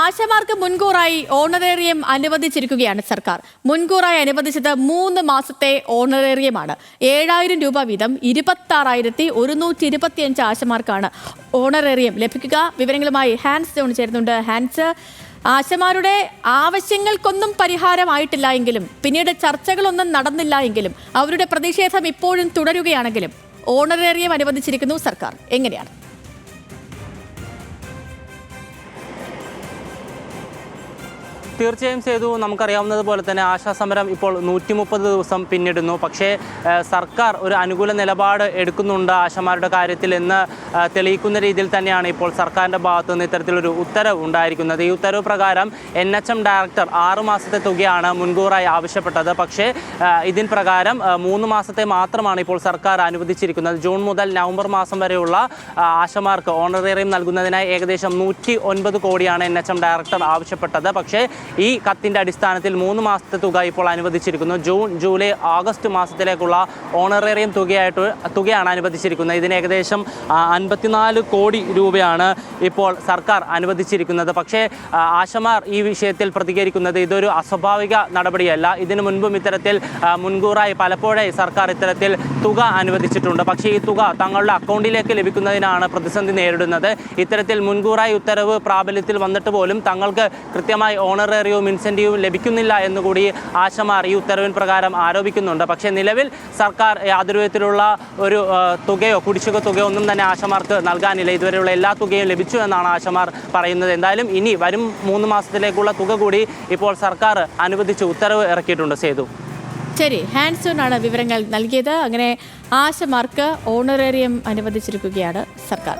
ആശമാർക്ക് മുൻകൂറായി ഓണറേറിയം അനുവദിച്ചിരിക്കുകയാണ് സർക്കാർ. മുൻകൂറായി അനുവദിച്ചത് 3 മാസത്തെ ഓണറേറിയമാണ്. 7,000 രൂപ വീതം 26,125 ആശമാർക്കാണ് ഓണറേറിയം ലഭിക്കുക. വിവരങ്ങളുമായി ഹാൻസ് ജോൺ ചേരുന്നുണ്ട്. ഹാൻസ്, ആശമാരുടെ ആവശ്യങ്ങൾക്കൊന്നും പരിഹാരമായിട്ടില്ല എങ്കിലും, പിന്നീട് ചർച്ചകളൊന്നും നടന്നില്ല എങ്കിലും, അവരുടെ പ്രതിഷേധം ഇപ്പോഴും തുടരുകയാണെങ്കിലും ഓണറേറിയം അനുവദിച്ചിരിക്കുന്നു സർക്കാർ. എങ്ങനെയാണ്? തീർച്ചയായും ചെയ്തു. നമുക്കറിയാവുന്നതുപോലെ തന്നെ ആശാസമരം ഇപ്പോൾ 130 ദിവസം പിന്നിടുന്നു. പക്ഷേ സർക്കാർ ഒരു അനുകൂല നിലപാട് എടുക്കുന്നുണ്ട് ആശമാരുടെ കാര്യത്തിൽ എന്ന് തെളിയിക്കുന്ന രീതിയിൽ തന്നെയാണ് ഇപ്പോൾ സർക്കാരിൻ്റെ ഭാഗത്തു നിന്ന് ഇത്തരത്തിലൊരു ഉത്തരവ് ഉണ്ടായിരിക്കുന്നത്. ഈ ഉത്തരവ് പ്രകാരം NHM ഡയറക്ടർ 6 മാസത്തെ തുകയാണ് മുൻകൂറായി ആവശ്യപ്പെട്ടത്. പക്ഷേ ഇതിൻ പ്രകാരം 3 മാസത്തെ മാത്രമാണ് ഇപ്പോൾ സർക്കാർ അനുവദിച്ചിരിക്കുന്നത്. ജൂൺ മുതൽ നവംബർ മാസം വരെയുള്ള ആശമാർക്ക് ഓണറേറിയം നൽകുന്നതിനായി ഏകദേശം 109 കോടിയാണ് NHM ഡയറക്ടർ ആവശ്യപ്പെട്ടത്. പക്ഷേ ഈ കത്തിൻ്റെ അടിസ്ഥാനത്തിൽ 3 മാസത്തെ തുക ഇപ്പോൾ അനുവദിച്ചിരിക്കുന്നു. ജൂൺ, ജൂലൈ, ആഗസ്റ്റ് മാസത്തിലേക്കുള്ള ഓണറേറിയം തുകയാണ് അനുവദിച്ചിരിക്കുന്നത്. ഇതിന് ഏകദേശം 54 കോടി രൂപയാണ് ഇപ്പോൾ സർക്കാർ അനുവദിച്ചിരിക്കുന്നത്. പക്ഷേ ആശമാർ ഈ വിഷയത്തിൽ പ്രതികരിക്കുന്നത് ഇതൊരു അസ്വാഭാവിക നടപടിയല്ല. ഇതിനു മുൻപും ഇത്തരത്തിൽ മുൻകൂറായി പലപ്പോഴായി സർക്കാർ ഇത്തരത്തിൽ തുക അനുവദിച്ചിട്ടുണ്ട്. പക്ഷേ ഈ തുക തങ്ങളുടെ അക്കൗണ്ടിലേക്ക് ലഭിക്കുന്നതിനാണ് പ്രതിസന്ധി നേരിടുന്നത്. ഇത്തരത്തിൽ മുൻകൂറായി ഉത്തരവ് പ്രാബല്യത്തിൽ വന്നിട്ട് പോലും തങ്ങൾക്ക് കൃത്യമായി ഓണറേറിയവും ഇൻസെൻറ്റീവും ലഭിക്കുന്നില്ല എന്നുകൂടി ആശമാർ ഈ ഉത്തരവിൻ പ്രകാരം ആരോപിക്കുന്നുണ്ട്. പക്ഷേ നിലവിൽ സർക്കാർ യാതൊരു വിധത്തിലുള്ള ഒരു തുകയോ കുടിശ്ശിക തുകയോ ഒന്നും തന്നെ ആശമാർക്ക് നൽകാനില്ല. ഇതുവരെയുള്ള എല്ലാ തുകയും ലഭിച്ചു എന്നാണ് ആശമാർ പറയുന്നത്. എന്തായാലും ഇനി വരും 3 മാസത്തിലേക്കുള്ള തുക കൂടി ഇപ്പോൾ സർക്കാർ അനുവദിച്ച് ഉത്തരവ് ഇറക്കിയിട്ടുണ്ട്. സേതു. ശരി, ഹാൻസോനാണ് വിവരങ്ങൾ നൽകിയത്. അങ്ങനെ ആശമാർക്ക് ഓണറേറിയം അനുവദിച്ചിരിക്കുകയാണ് സർക്കാർ.